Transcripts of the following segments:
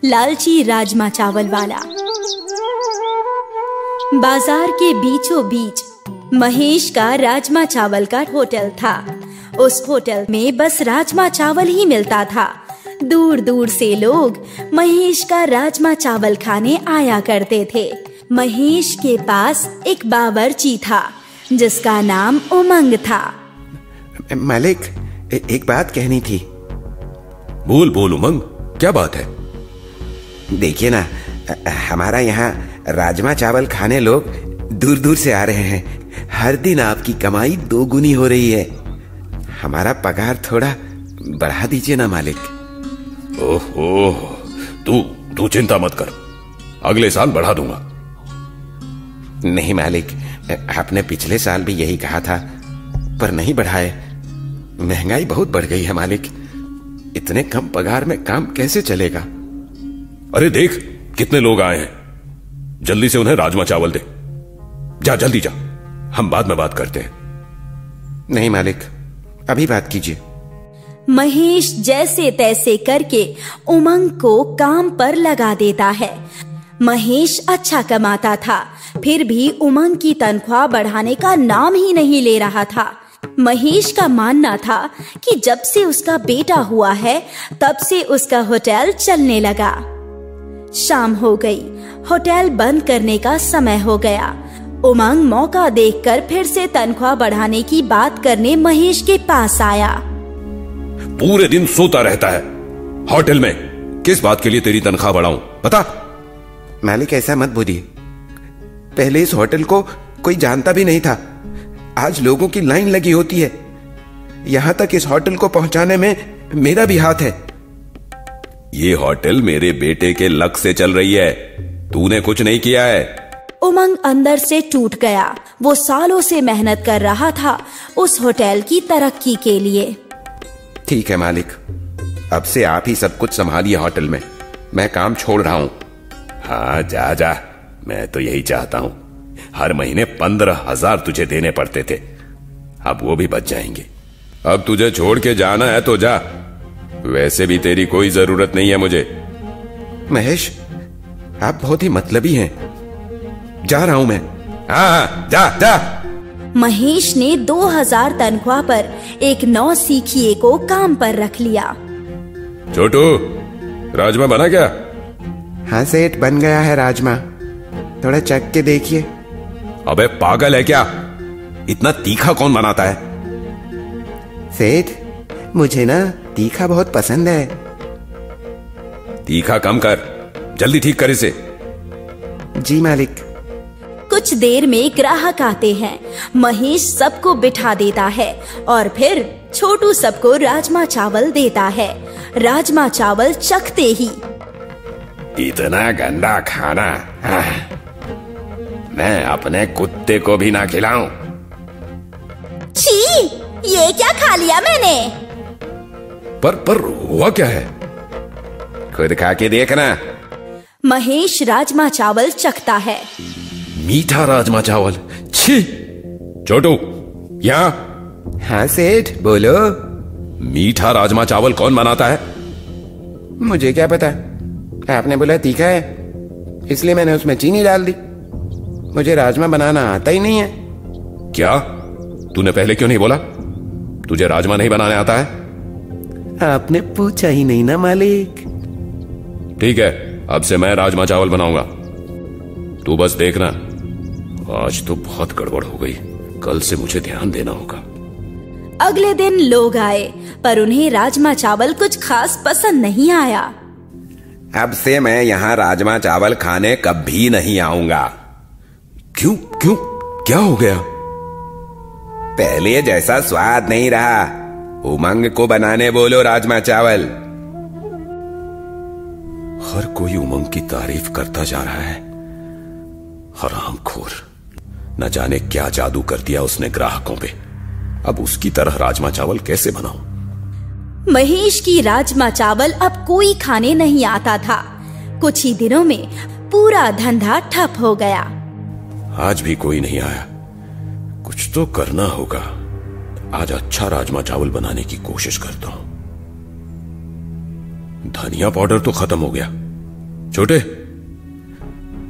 लालची राजमा चावल वाला। बाजार के बीचों बीच महेश का राजमा चावल का होटल था। उस होटल में बस राजमा चावल ही मिलता था। दूर दूर से लोग महेश का राजमा चावल खाने आया करते थे। महेश के पास एक बावर्ची था जिसका नाम उमंग था। मालिक, एक बात कहनी थी। बोल बोल उमंग, क्या बात है? देखिए ना, हमारा यहाँ राजमा चावल खाने लोग दूर दूर से आ रहे हैं। हर दिन आपकी कमाई 2 गुनी हो रही है। हमारा पगार थोड़ा बढ़ा दीजिए ना मालिक। ओहो, तू चिंता मत कर, अगले साल बढ़ा दूंगा। नहीं मालिक, आपने पिछले साल भी यही कहा था, पर नहीं बढ़ाए। महंगाई बहुत बढ़ गई है मालिक। इतने कम पगार में काम कैसे चलेगा? अरे देख कितने लोग आए हैं, जल्दी से उन्हें राजमा चावल दे। जा जल्दी जा, हम बाद में बात करते हैं। नहीं मालिक, अभी बात कीजिए। महेश जैसे तैसे करके उमंग को काम पर लगा देता है। महेश अच्छा कमाता था, फिर भी उमंग की तनख्वाह बढ़ाने का नाम ही नहीं ले रहा था। महेश का मानना था कि जब से उसका बेटा हुआ है तब से उसका होटल चलने लगा। शाम हो गई, होटल बंद करने का समय हो गया। उमंग मौका देखकर फिर से तनख्वाह बढ़ाने की बात करने महेश के पास आया। पूरे दिन सोता रहता है होटल में, किस बात के लिए तेरी तनख्वाह बढ़ाऊं, बता। मालिक ऐसा मत बोलिए, पहले इस होटल को कोई जानता भी नहीं था। आज लोगों की लाइन लगी होती है। यहां तक इस होटल को पहुंचाने में मेरा भी हाथ है। ये होटल मेरे बेटे के लक से चल रही है, तूने कुछ नहीं किया है। उमंग अंदर से टूट गया। वो सालों से मेहनत कर रहा था उस होटल की तरक्की के लिए। ठीक है मालिक, अब से आप ही सब कुछ संभालिए होटल में। मैं काम छोड़ रहा हूं। हाँ जा जा, मैं तो यही चाहता हूं। हर महीने 15,000 तुझे देने पड़ते थे, अब वो भी बच जाएंगे। अब तुझे छोड़ के जाना है तो जा, वैसे भी तेरी कोई जरूरत नहीं है मुझे। महेश, आप बहुत ही मतलबी हैं। जा रहा हूं मैं। हाँ जा जा। महेश ने 2000 तनख्वाह पर एक नौसिखिए को काम पर रख लिया। छोटू, राजमा बना क्या? हाँ सेठ, बन गया है राजमा, थोड़ा चख के देखिए। अबे पागल है क्या, इतना तीखा कौन बनाता है? सेठ, मुझे ना तीखा बहुत पसंद है। तीखा कम कर, जल्दी ठीक कर इसे। जी मालिक। कुछ देर में ग्राहक आते हैं। महेश सबको बिठा देता है और फिर छोटू सबको राजमा चावल देता है। राजमा चावल चखते ही, इतना गंदा खाना मैं अपने कुत्ते को भी ना खिलाऊं। छी, ये क्या खा लिया मैंने? पर हुआ क्या है? खुद खा के देखना। महेश राजमा चावल चखता है। मीठा राजमा चावल, छी। छोटू, यहाँ। हाँ सेठ, बोलो। मीठा राजमा चावल कौन बनाता है? मुझे क्या पता, आपने बोला तीखा है, इसलिए मैंने उसमें चीनी डाल दी। मुझे राजमा बनाना आता ही नहीं है। क्या? तूने पहले क्यों नहीं बोला? तुझे राजमा नहीं बनाने आता है? आपने पूछा ही नहीं ना मालिक। ठीक है, अब से मैं राजमा चावल बनाऊंगा, तू बस देखना। आज तो बहुत गड़बड़ हो गई, कल से मुझे ध्यान देना होगा। अगले दिन लोग आए, पर उन्हें राजमा चावल कुछ खास पसंद नहीं आया। अब से मैं यहाँ राजमा चावल खाने कभी नहीं आऊंगा। क्यों क्यों, क्या हो गया? पहले जैसा स्वाद नहीं रहा। उमंग को बनाने बोलो राजमा चावल। हर कोई उमंग की तारीफ करता जा रहा है। हरामखोर, न जाने क्या जादू कर दिया उसने ग्राहकों पे। अब उसकी तरह राजमा चावल कैसे बनाऊं? महेश की राजमा चावल अब कोई खाने नहीं आता था। कुछ ही दिनों में पूरा धंधा ठप हो गया। आज भी कोई नहीं आया, कुछ तो करना होगा। आज अच्छा राजमा चावल बनाने की कोशिश करता हूं। धनिया पाउडर तो खत्म हो गया, छोटे,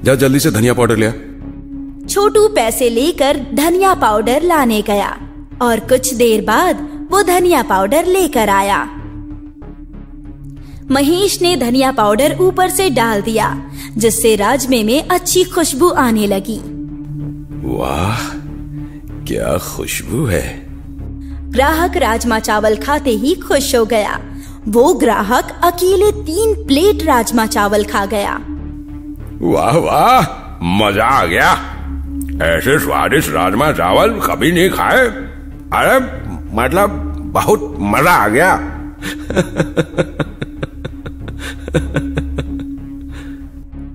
जा जल्दी से धनिया पाउडर ले आ। छोटू पैसे लेकर धनिया पाउडर लाने गया और कुछ देर बाद वो धनिया पाउडर लेकर आया। महेश ने धनिया पाउडर ऊपर से डाल दिया, जिससे राजमे में अच्छी खुशबू आने लगी। वाह, क्या खुशबू है। ग्राहक राजमा चावल खाते ही खुश हो गया। वो ग्राहक अकेले 3 प्लेट राजमा चावल खा गया। वाह वाह, मजा आ गया। ऐसे स्वादिष्ट राजमा चावल कभी नहीं खाए। अरे मतलब बहुत मजा आ गया।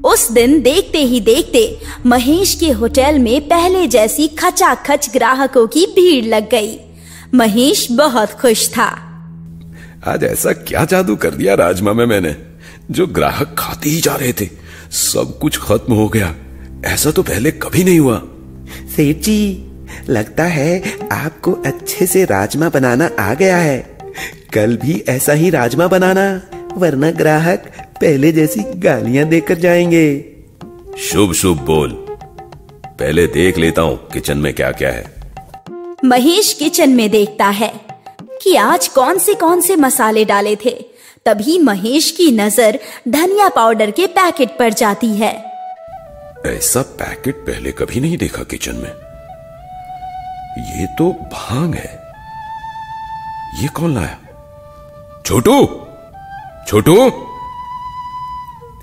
उस दिन देखते ही देखते महेश के होटल में पहले जैसी खचाखच ग्राहकों की भीड़ लग गई। महेश बहुत खुश था। आज ऐसा क्या जादू कर दिया राजमा में मैंने, जो ग्राहक खाते ही जा रहे थे सब कुछ खत्म हो गया। ऐसा तो पहले कभी नहीं हुआ। सेठ जी, लगता है आपको अच्छे से राजमा बनाना आ गया है। कल भी ऐसा ही राजमा बनाना, वरना ग्राहक पहले जैसी गालियां देकर जाएंगे। शुभ शुभ बोल। पहले देख लेता हूँ किचन में क्या क्या है। महेश किचन में देखता है कि आज कौन से मसाले डाले थे। तभी महेश की नजर धनिया पाउडर के पैकेट पर जाती है। ऐसा पैकेट पहले कभी नहीं देखा किचन में। ये तो भांग है। ये कौन लाया? छोटू, छोटू।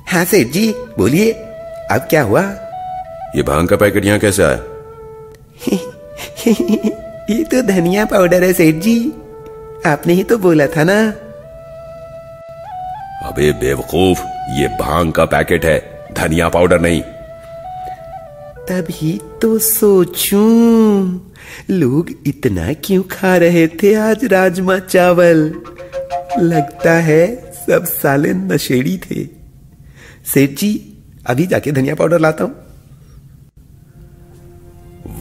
हाँ सेठ जी, बोलिए, अब क्या हुआ? ये भांग का पैकेट यहाँ कैसे आया? ये तो धनिया पाउडर है सेठ जी, आपने ही तो बोला था ना। अबे बेवकूफ, ये भांग का पैकेट है, धनिया पाउडर नहीं। तभी तो सोचूं, लोग इतना क्यों खा रहे थे आज राजमा चावल। लगता है सब साले नशेड़ी थे। सेठ जी, अभी जाके धनिया पाउडर लाता हूं।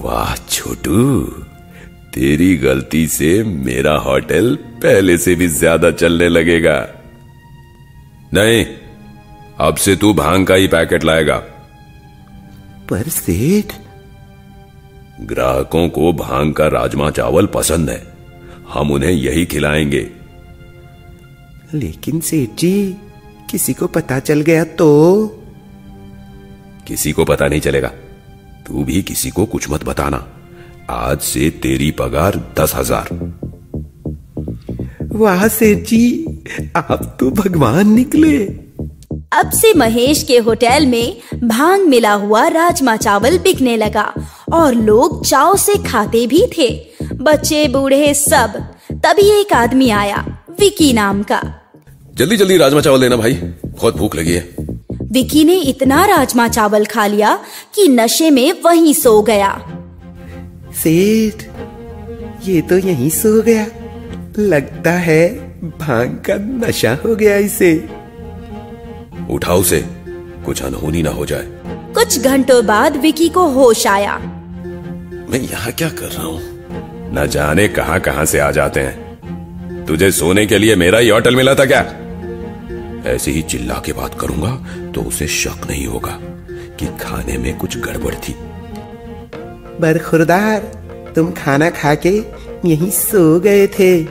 वाह छोटू, तेरी गलती से मेरा होटल पहले से भी ज्यादा चलने लगेगा। नहीं, अब से तू भांग का ही पैकेट लाएगा। पर सेठ, ग्राहकों को भांग का राजमा चावल पसंद है, हम उन्हें यही खिलाएंगे। लेकिन सेठ जी, किसी को पता चल गया तो? किसी को पता नहीं चलेगा। तू भी किसी को कुछ मत बताना। आज से तेरी पगार 10,000। वाह सेठ जी, आप तो भगवान निकले। अब से महेश के होटल में भांग मिला हुआ राजमा चावल बिकने लगा और लोग चाव से खाते भी थे, बच्चे बूढ़े सब। तभी एक आदमी आया, विकी नाम का। जल्दी जल्दी राजमा चावल देना भाई, बहुत भूख लगी है। विकी ने इतना राजमा चावल खा लिया कि नशे में वहीं सो गया। सेठ, ये तो यहीं सो गया। लगता है भांग का नशा हो गया इसे। उठाओ उसे, कुछ अनहोनी ना हो जाए। कुछ घंटों बाद विकी को होश आया। मैं यहाँ क्या कर रहा हूँ? न जाने कहां कहां से आ जाते हैं। तुझे सोने के लिए मेरा ही होटल मिला था क्या? ऐसे ही चिल्ला के बात करूंगा तो उसे शक नहीं होगा कि खाने में कुछ गड़बड़ थी। बरखुरदार, तुम खाना खा के यहीं सो गए थे।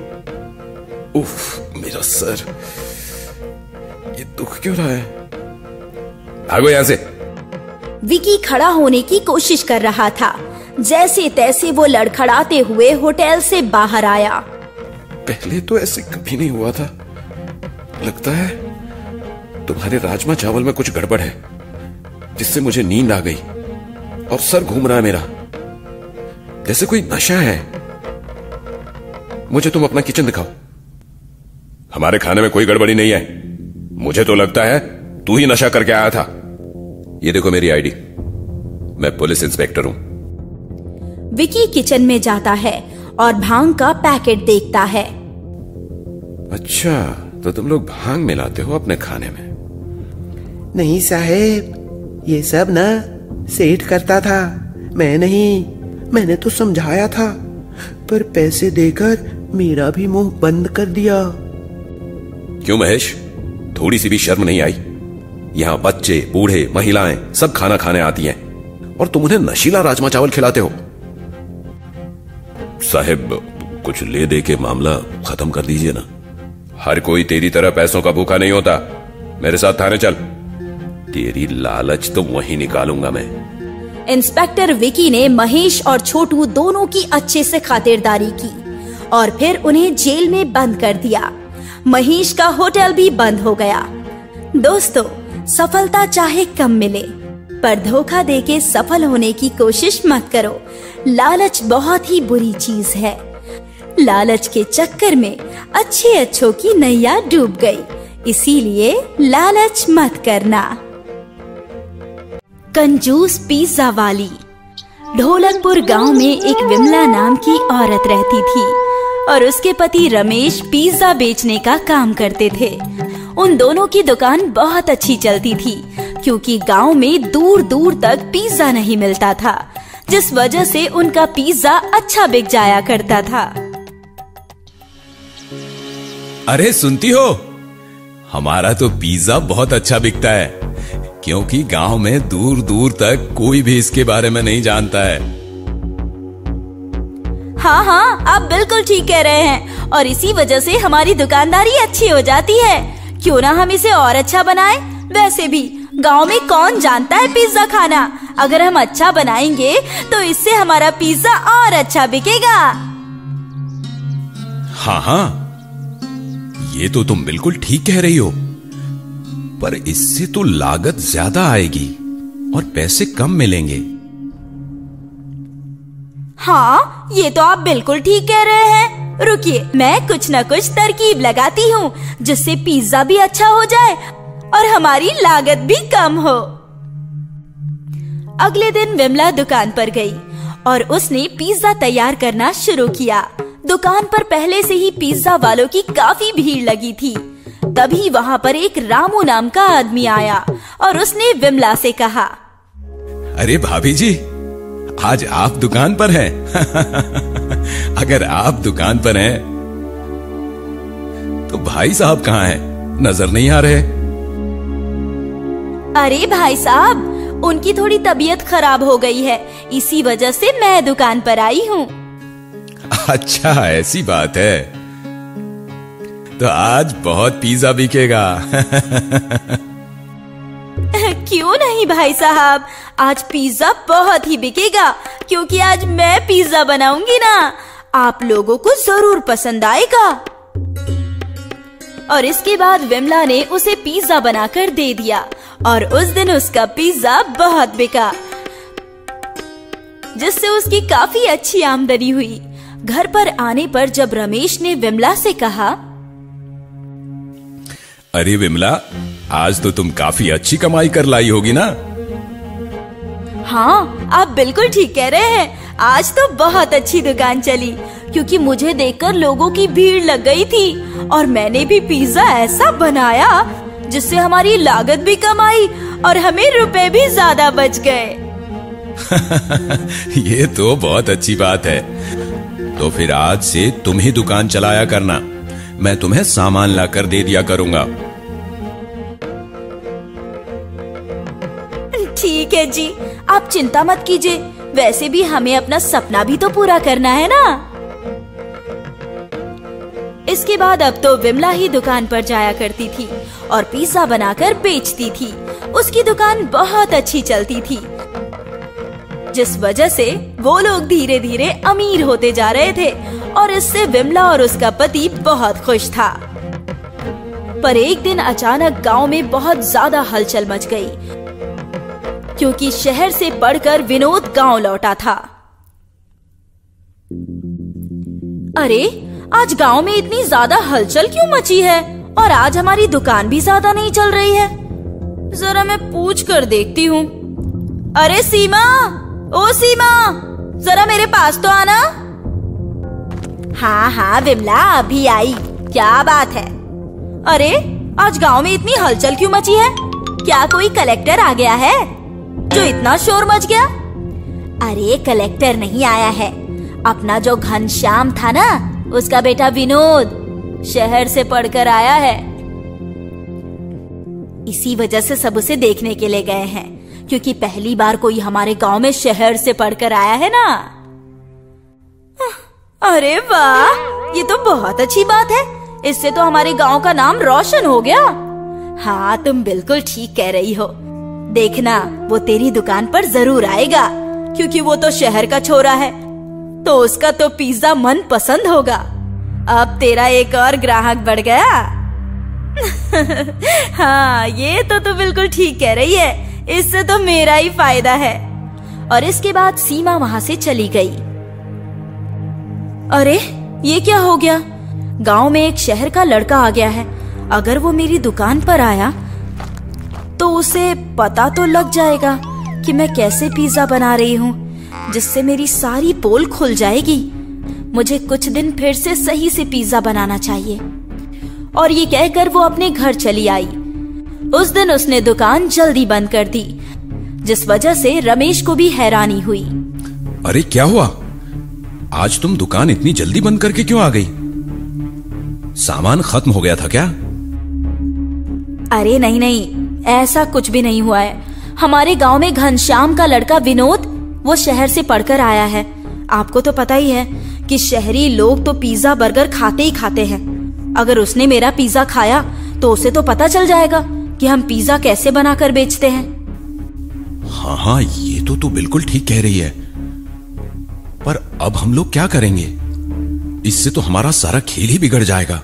उफ, मेरा सर, ये दुख क्यों रहा है? भागो यहां से। विकी खड़ा होने की कोशिश कर रहा था। जैसे तैसे वो लड़खड़ाते हुए होटल से बाहर आया। पहले तो ऐसे कभी नहीं हुआ था। लगता है तुम्हारे राजमा चावल में कुछ गड़बड़ है, जिससे मुझे नींद आ गई और सर घूम रहा है मेरा, जैसे कोई नशा है। मुझे तुम अपना किचन दिखाओ। हमारे खाने में कोई गड़बड़ी नहीं है। मुझे तो लगता है तू ही नशा करके आया था। ये देखो मेरी आईडी, मैं पुलिस इंस्पेक्टर हूं। विकी किचन में जाता है और भांग का पैकेट देखता है। अच्छा, तो तुम लोग भांग मिलाते हो अपने खाने में? नहीं साहेब, ये सब ना सेठ करता था, मैं नहीं। मैंने तो समझाया था, पर पैसे देकर मेरा भी मुंह बंद कर दिया। क्यों महेश, थोड़ी सी भी शर्म नहीं आई? यहाँ बच्चे, बूढ़े, महिलाएं सब खाना खाने आती हैं और तुम उन्हें नशीला राजमा चावल खिलाते हो। साहब, कुछ ले दे के मामला खत्म कर दीजिए ना। हर कोई तेरी तरह पैसों का भूखा नहीं होता। मेरे साथ थाने चल, तेरी लालच तो वहीं निकालूंगा मैं। इंस्पेक्टर विकी ने महेश और छोटू दोनों की अच्छे से खातिरदारी की और फिर उन्हें जेल में बंद कर दिया। महेश का होटल भी बंद हो गया। दोस्तों, सफलता चाहे कम मिले पर धोखा देके सफल होने की कोशिश मत करो। लालच बहुत ही बुरी चीज है। लालच के चक्कर में अच्छों की नैया डूब गई, इसीलिए लालच मत करना। कंजूस पिज्जा वाली। ढोलकपुर गांव में एक विमला नाम की औरत रहती थी और उसके पति रमेश पिज्जा बेचने का काम करते थे। उन दोनों की दुकान बहुत अच्छी चलती थी क्योंकि गांव में दूर दूर तक पिज्जा नहीं मिलता था, जिस वजह से उनका पिज्जा अच्छा बिक जाया करता था। अरे सुनती हो, हमारा तो पिज्जा बहुत अच्छा बिकता है क्योंकि गांव में दूर दूर तक कोई भी इसके बारे में नहीं जानता है। हाँ, आप बिल्कुल ठीक कह रहे हैं और इसी वजह से हमारी दुकानदारी अच्छी हो जाती है। क्यों ना हम इसे और अच्छा बनाएं? वैसे भी गांव में कौन जानता है पिज्जा खाना। अगर हम अच्छा बनाएंगे तो इससे हमारा पिज्जा और अच्छा बिकेगा। हाँ, ये तो तुम बिल्कुल ठीक कह रही हो, पर इससे तो लागत ज्यादा आएगी और पैसे कम मिलेंगे। हाँ, ये तो आप बिल्कुल ठीक कह रहे हैं। रुकिए, मैं कुछ न कुछ तरकीब लगाती हूँ जिससे पिज्जा भी अच्छा हो जाए और हमारी लागत भी कम हो। अगले दिन विमला दुकान पर गई और उसने पिज्जा तैयार करना शुरू किया। दुकान पर पहले से ही पिज्जा वालों की काफी भीड़ लगी थी। तभी वहाँ पर एक रामू नाम का आदमी आया और उसने विमला से कहा, अरे भाभी जी, आज आप दुकान पर हैं। अगर आप दुकान पर हैं तो भाई साहब कहाँ हैं? नजर नहीं आ रहे। अरे भाई साहब, उनकी थोड़ी तबीयत खराब हो गई है, इसी वजह से मैं दुकान पर आई हूँ। अच्छा, ऐसी बात है, तो आज बहुत पिज्जा बिकेगा। क्यों नहीं भाई साहब, आज पिज्जा बहुत ही बिकेगा क्योंकि आज मैं पिज्जा बनाऊंगी ना। आप लोगों को जरूर पसंद आएगा। और इसके बाद विमला ने उसे पिज्जा बनाकर दे दिया और उस दिन उसका पिज्जा बहुत बिका, जिससे उसकी काफी अच्छी आमदनी हुई। घर पर आने पर जब रमेश ने विमला से कहा, अरे विमला, आज तो तुम काफी अच्छी कमाई कर लाई होगी ना? हाँ, आप बिल्कुल ठीक कह रहे हैं। आज तो बहुत अच्छी दुकान चली क्योंकि मुझे देखकर लोगों की भीड़ लग गई थी और मैंने भी पिज्जा ऐसा बनाया जिससे हमारी लागत भी कम आई और हमें रुपए भी ज्यादा बच गए। ये तो बहुत अच्छी बात है। तो फिर आज से तुम ही दुकान चलाया करना, मैं तुम्हें सामान लाकर दे दिया करूंगा। ठीक है जी, आप चिंता मत कीजिए। वैसे भी हमें अपना सपना भी तो पूरा करना है ना। इसके बाद अब तो विमला ही दुकान पर जाया करती थी और पिज्जा बनाकर बेचती थी। उसकी दुकान बहुत अच्छी चलती थी, जिस वजह से वो लोग धीरे धीरे अमीर होते जा रहे थे और इससे विमला और उसका पति बहुत खुश था। पर एक दिन अचानक गांव में बहुत ज्यादा हलचल मच गई क्योंकि शहर से पढ़कर विनोद गांव लौटा था। अरे, आज गांव में इतनी ज्यादा हलचल क्यों मची है और आज हमारी दुकान भी ज्यादा नहीं चल रही है? जरा मैं पूछ कर देखती हूँ। अरे सीमा, ओ सीमा, जरा मेरे पास तो आना। हाँ विमला, अभी आई। क्या बात है? अरे, आज गांव में इतनी हलचल क्यों मची है? क्या कोई कलेक्टर आ गया है जो इतना शोर मच गया? अरे, कलेक्टर नहीं आया है, अपना जो घनश्याम था ना, उसका बेटा विनोद शहर से पढ़कर आया है। इसी वजह से सब उसे देखने के लिए गए हैं, क्योंकि पहली बार कोई हमारे गांव में शहर से पढ़कर आया है ना। अरे वाह, ये तो बहुत अच्छी बात है। इससे तो हमारे गांव का नाम रोशन हो गया। हाँ, तुम बिल्कुल ठीक कह रही हो। देखना, वो तेरी दुकान पर जरूर आएगा, क्योंकि वो तो शहर का छोरा है, तो उसका तो पिज्जा मन पसंद होगा। अब तेरा एक और ग्राहक बढ़ गया। हाँ, ये तो तू बिल्कुल ठीक कह रही है। इससे तो मेरा ही फायदा है। और इसके बाद सीमा वहां से चली गई। अरे, ये क्या हो गया? गांव में एक शहर का लड़का आ गया है। अगर वो मेरी दुकान पर आया तो उसे पता तो लग जाएगा कि मैं कैसे पिज्जा बना रही हूँ, जिससे मेरी सारी पोल खुल जाएगी। मुझे कुछ दिन फिर से सही से पिज्जा बनाना चाहिए। और ये कहकर वो अपने घर चली आई। उस दिन उसने दुकान जल्दी बंद कर दी, जिस वजह से रमेश को भी हैरानी हुई। अरे क्या हुआ? आज तुम दुकान इतनी जल्दी बंद करके क्यों आ गई? सामान खत्म हो गया था क्या? अरे नहीं नहीं, ऐसा कुछ भी नहीं हुआ है। हमारे गांव में घनश्याम का लड़का विनोद, वो शहर से पढ़कर आया है। आपको तो पता ही है कि शहरी लोग तो पिज्जा बर्गर खाते ही खाते हैं। अगर उसने मेरा पिज्जा खाया तो उसे तो पता चल जाएगा कि हम पिज्जा कैसे बनाकर बेचते हैं। हाँ हाँ, ये तो तू बिल्कुल ठीक कह रही है। पर अब हम लोग क्या करेंगे? इससे तो हमारा सारा खेल ही बिगड़ जाएगा।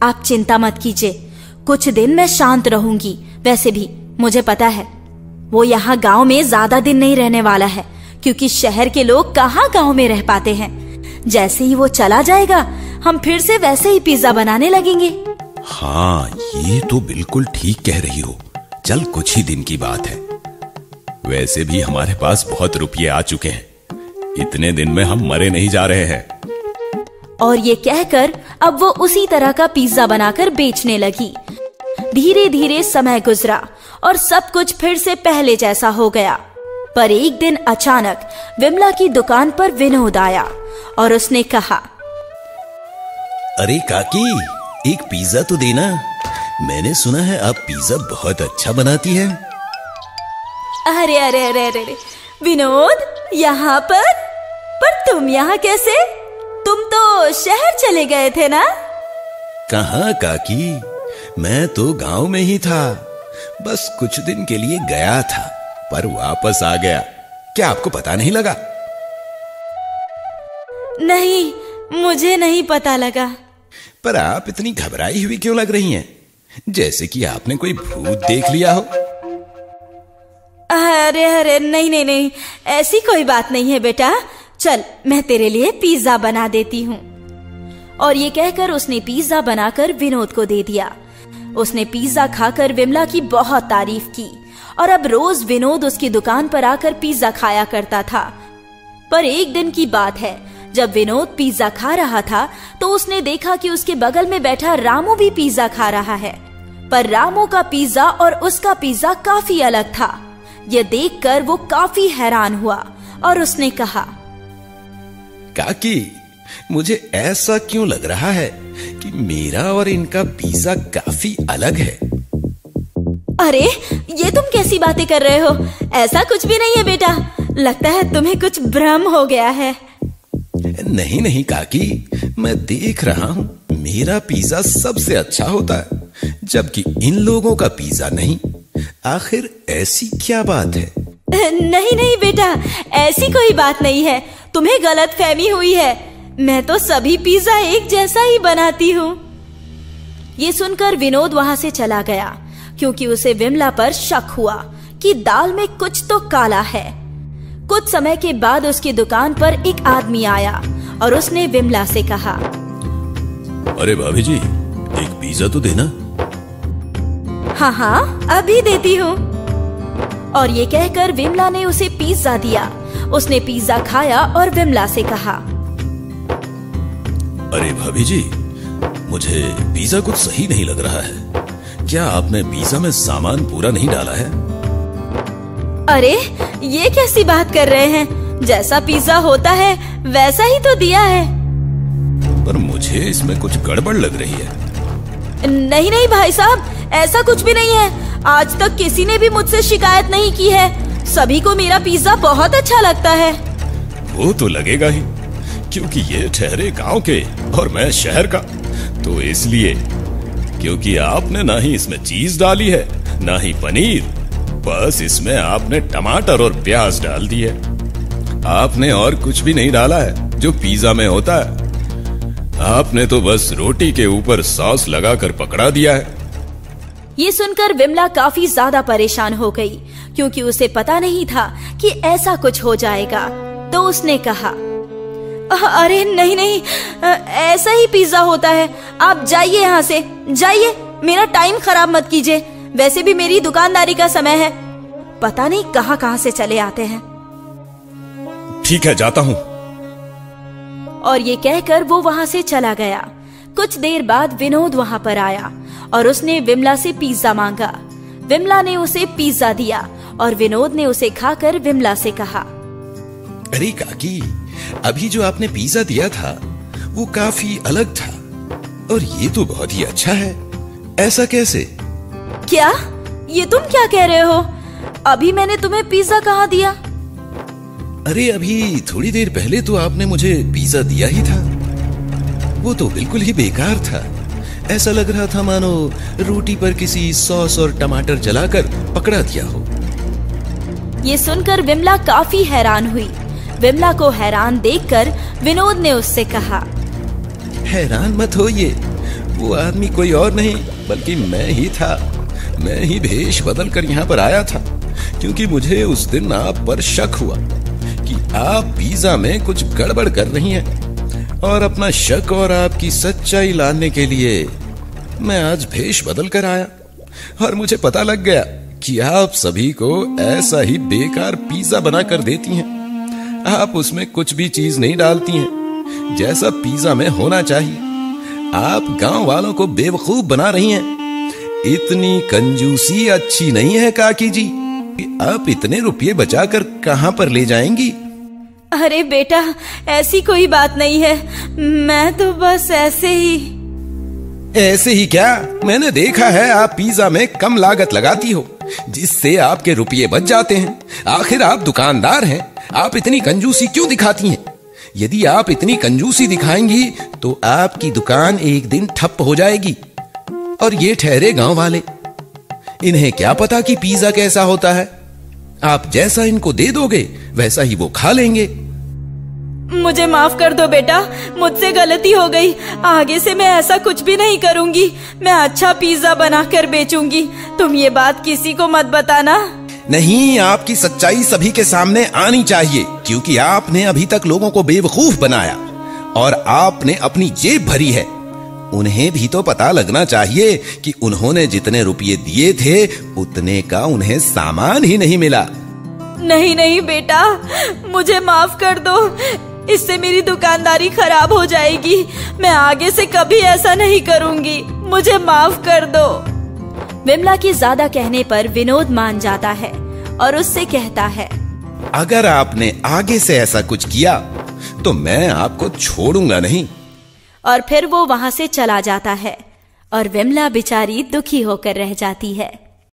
आप चिंता मत कीजिए, कुछ दिन मैं शांत रहूंगी। वैसे भी मुझे पता है वो यहाँ गांव में ज्यादा दिन नहीं रहने वाला है, क्योंकि शहर के लोग कहाँ गांव में रह पाते हैं। जैसे ही वो चला जाएगा, हम फिर से वैसे ही पिज्जा बनाने लगेंगे। हाँ, ये तो बिल्कुल ठीक कह रही हो। चल, कुछ ही दिन की बात है। वैसे भी हमारे पास बहुत रुपये आ चुके हैं। इतने दिन में हम मरे नहीं जा रहे हैं। और ये कहकर अब वो उसी तरह का पिज्जा बनाकर बेचने लगी। धीरे धीरे समय गुजरा और सब कुछ फिर से पहले जैसा हो गया। पर एक दिन अचानक विमला की दुकान पर विनोद आया और उसने कहा, अरे काकी, एक पिज्जा तो देना। मैंने सुना है आप पिज्जा बहुत अच्छा बनाती हैं। अरे अरे अरे अरे विनोद, यहाँ पर तुम यहाँ कैसे? तुम तो शहर चले गए थे ना? कहाँ काकी, मैं तो गांव में ही था। बस कुछ दिन के लिए गया था, पर वापस आ गया। क्या आपको पता नहीं लगा? नहीं, मुझे नहीं पता लगा। पर आप इतनी घबराई हुई क्यों लग रही हैं? जैसे कि आपने कोई भूत देख लिया हो। अरे अरे नहीं नहीं नहीं, ऐसी कोई बात नहीं है बेटा। चल, मैं तेरे लिए पिज्जा बना देती हूँ। और ये कहकर उसने पिज्जा बनाकर विनोद को दे दिया। उसने पिज्जा खाकर विमला की बहुत तारीफ की और अब रोज विनोद उसकी दुकान पर आकर पिज्जा खाया करता था। पर एक दिन की बात है, जब विनोद पिज्जा खा रहा था तो उसने देखा कि उसके बगल में बैठा रामू भी पिज्जा खा रहा है। पर रामू का पिज्जा और उसका पिज्जा काफी अलग था। यह देखकर वो काफी हैरान हुआ और उसने कहा, काकी, मुझे ऐसा क्यों लग रहा है कि मेरा और इनका पिज्जा काफी अलग है। अरे, ये तुम कैसी बातें कर रहे हो? ऐसा कुछ भी नहीं है बेटा। लगता है तुम्हें कुछ भ्रम हो गया है। नहीं नहीं काकी, मैं देख रहा हूँ मेरा पिज्जा सबसे अच्छा होता है, जबकि इन लोगों का पिज्जा नहीं। आखिर ऐसी क्या बात है? नहीं नहीं बेटा, ऐसी कोई बात नहीं है। तुम्हें गलतफहमी हुई है। मैं तो सभी पिज्जा एक जैसा ही बनाती हूँ। ये सुनकर विनोद वहां से चला गया, क्योंकि उसे विमला पर शक हुआ कि दाल में कुछ तो काला है। कुछ समय के बाद उसकी दुकान पर एक आदमी आया और उसने विमला से कहा, अरे भाभी जी, एक पिज्जा तो देना। हाँ हाँ, अभी देती हूँ। और ये कहकर विमला ने उसे पिज्जा दिया। उसने पिज्जा खाया और विमला से कहा, अरे भाभी जी, मुझे पिज्जा कुछ सही नहीं लग रहा है। क्या आपने पिज्जा में सामान पूरा नहीं डाला है? अरे, ये कैसी बात कर रहे हैं? जैसा पिज्जा होता है वैसा ही तो दिया है। पर मुझे इसमें कुछ गड़बड़ लग रही है। नहीं नहीं भाई साहब, ऐसा कुछ भी नहीं है। आज तक किसी ने भी मुझसे शिकायत नहीं की है। सभी को मेरा पिज्जा बहुत अच्छा लगता है। वो तो लगेगा ही, क्योंकि ये ठहरे गांव के और मैं शहर का, तो इसलिए क्योंकि आपने ना ही इसमें चीज डाली है ना ही पनीर, बस इसमें आपने टमाटर और प्याज डाल दी है। आपने और कुछ भी नहीं डाला है जो पिज्जा में होता है। आपने तो बस रोटी के ऊपर सॉस लगाकर पकड़ा दिया है। ये सुनकर विमला काफी ज्यादा परेशान हो गई, क्योंकि उसे पता नहीं था कि ऐसा कुछ हो जाएगा। तो उसने कहा, अरे नहीं नहीं, ऐसा ही पिज्जा होता है। आप जाइए यहाँ से, जाइए, मेरा टाइम खराब मत कीजिए। वैसे भी मेरी दुकानदारी का समय है। पता नहीं कहाँ से चले आते हैं। ठीक है, जाता हूँ। और ये कहकर वो वहाँ से चला गया। कुछ देर बाद विनोद वहाँ पर आया और उसने विमला से पिज्जा मांगा। विमला ने उसे पिज्जा दिया और विनोद ने उसे खाकर विमला से कहा, अरे काकी, अभी जो आपने पिज्जा दिया था वो काफी अलग था और ये तो बहुत ही अच्छा है। ऐसा कैसे? क्या? ये तुम क्या कह रहे हो? अभी मैंने तुम्हें पिज्जा कहाँ दिया? अरे अभी थोड़ी देर पहले तो आपने मुझे पिज्जा दिया ही था। वो तो बिल्कुल ही बेकार था। ऐसा लग रहा था मानो रोटी पर किसी सॉस और टमाटर जलाकर पकड़ा दिया हो। ये सुनकर विमला काफी हैरान हुई। विमला को हैरान देखकर विनोद ने उससे कहा, हैरान मत होइए, वो आदमी कोई और नहीं बल्कि मैं ही था। मैं ही भेष बदल कर यहाँ पर आया था, क्योंकि मुझे उस दिन आप पर शक हुआ कि आप पिज्जा में कुछ गड़बड़ कर रही हैं। और अपना शक और आपकी सच्चाई लाने के लिए मैं आज भेष बदल कर आया और मुझे पता लग गया कि आप सभी को ऐसा ही बेकार पिज्जा बना कर देती हैं। आप उसमें कुछ भी चीज नहीं डालती हैं जैसा पिज्जा में होना चाहिए। आप गांव वालों को बेवकूफ बना रही हैं। इतनी कंजूसी अच्छी नहीं है काकी जी। आप इतने रुपये बचाकर कहां पर ले जाएंगी? अरे बेटा, ऐसी कोई बात नहीं है। मैं तो बस ऐसे ही क्या? मैंने देखा है आप पिज्जा में कम लागत लगाती हो, जिससे आपके रुपये बच जाते हैं। आखिर आप दुकानदार हैं, आप इतनी कंजूसी क्यों दिखाती हैं? यदि आप इतनी कंजूसी दिखाएंगी तो आपकी दुकान एक दिन ठप हो जाएगी। और ये ठहरे गांव वाले, इन्हें क्या पता कि पिज्जा कैसा होता है। आप जैसा इनको दे दोगे वैसा ही वो खा लेंगे। मुझे माफ कर दो बेटा, मुझसे गलती हो गई। आगे से मैं ऐसा कुछ भी नहीं करूंगी। मैं अच्छा पिज्जा बनाकर बेचूंगी। तुम ये बात किसी को मत बताना। नहीं, आपकी सच्चाई सभी के सामने आनी चाहिए, क्योंकि आपने अभी तक लोगों को बेवकूफ बनाया और आपने अपनी जेब भरी है। उन्हें भी तो पता लगना चाहिए कि उन्होंने जितने रुपये दिए थे उतने का उन्हें सामान ही नहीं मिला। नहीं नहीं बेटा, मुझे माफ कर दो। इससे मेरी दुकानदारी खराब हो जाएगी। मैं आगे से कभी ऐसा नहीं करूंगी। मुझे माफ कर दो। विमला के ज्यादा कहने पर विनोद मान जाता है और उससे कहता है, अगर आपने आगे से ऐसा कुछ किया तो मैं आपको छोड़ूंगा नहीं। और फिर वो वहां से चला जाता है और विमला बेचारी दुखी होकर रह जाती है।